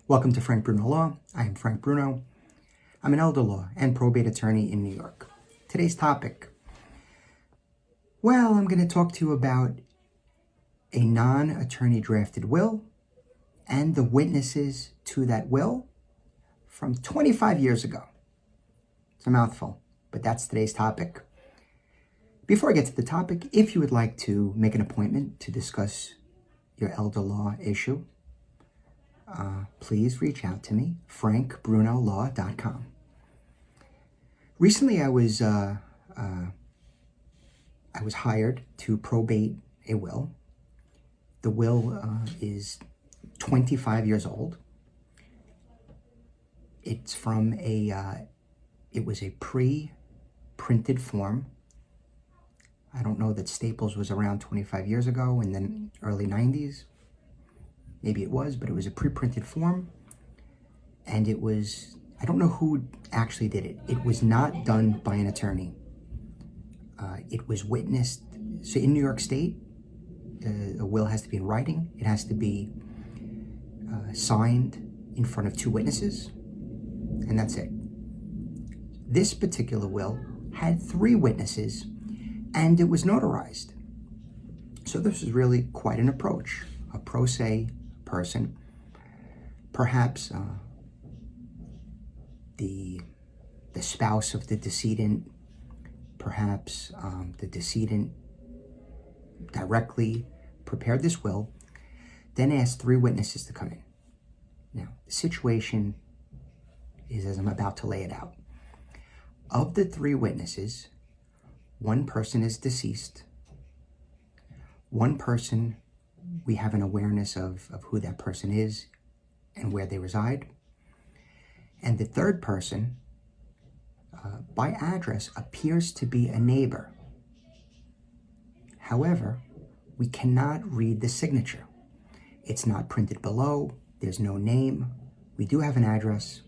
Welcome to Frank Bruno Law. I am Frank Bruno. I'm an elder law and probate attorney in New York. Today's topic, I'm going to talk to you about a non-attorney drafted will and the witnesses to that will from 25 years ago. It's a mouthful, but that's today's topic. Before I get to the topic, if you would like to make an appointment to discuss your elder law issue, please reach out to me, frankbrunolaw.com. Recently, I was hired to probate a will. The will is 25 years old. It's from it was a pre-printed form. I don't know that Staples was around 25 years ago and then early 90s. Maybe it was, but it was a pre-printed form. And it was, I don't know who actually did it. It was not done by an attorney. It was witnessed. So in New York State, a will has to be in writing. It has to be signed in front of two witnesses. And that's it. This particular will had three witnesses and it was notarized. So this is really quite an approach. A pro se person, perhaps the spouse of the decedent, perhaps the decedent directly prepared this will, then asked three witnesses to come in. Now, the situation is as I'm about to lay it out. Of the three witnesses, one person is deceased. One person, we have an awareness of who that person is and where they reside. And the third person, by address, appears to be a neighbor. However, we cannot read the signature. It's not printed below. There's no name. We do have an address,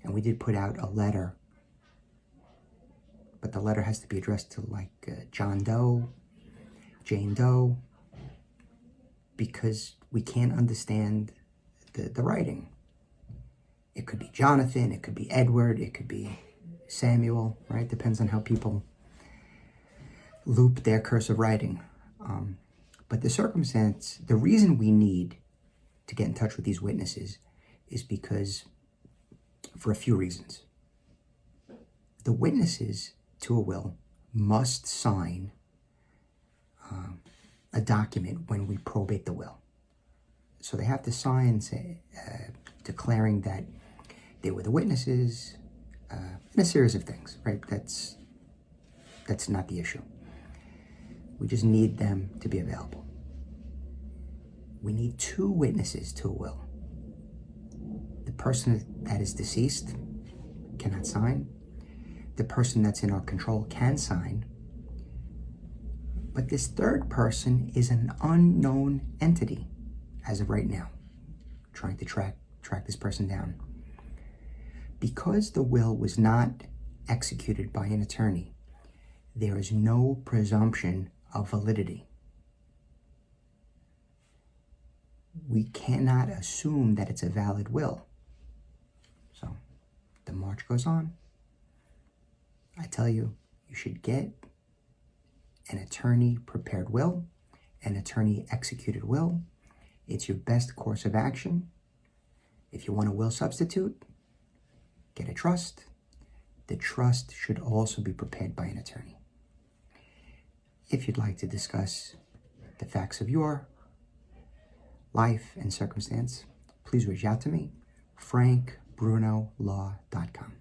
and we did put out a letter. But the letter has to be addressed to John Doe, Jane Doe, because we can't understand the writing. It could be Jonathan, it could be Edward, it could be Samuel, right? Depends on how people loop their cursive writing. But the circumstance, the reason we need to get in touch with these witnesses is because, for a few reasons. The witnesses to a will must sign a document when we probate the will. So they have to sign, declaring that they were the witnesses, and a series of things, right? That's not the issue. We just need them to be available. We need two witnesses to a will. The person that is deceased cannot sign. The person that's in our control can sign. But this third person is an unknown entity as of right now, trying to track this person down. Because the will was not executed by an attorney, there is no presumption of validity. We cannot assume that it's a valid will. So the march goes on. I tell you, you should get an attorney prepared will, an attorney executed will. It's your best course of action. If you want a will substitute, get a trust. The trust should also be prepared by an attorney. If you'd like to discuss the facts of your life and circumstance, please reach out to me, frankbrunolaw.com.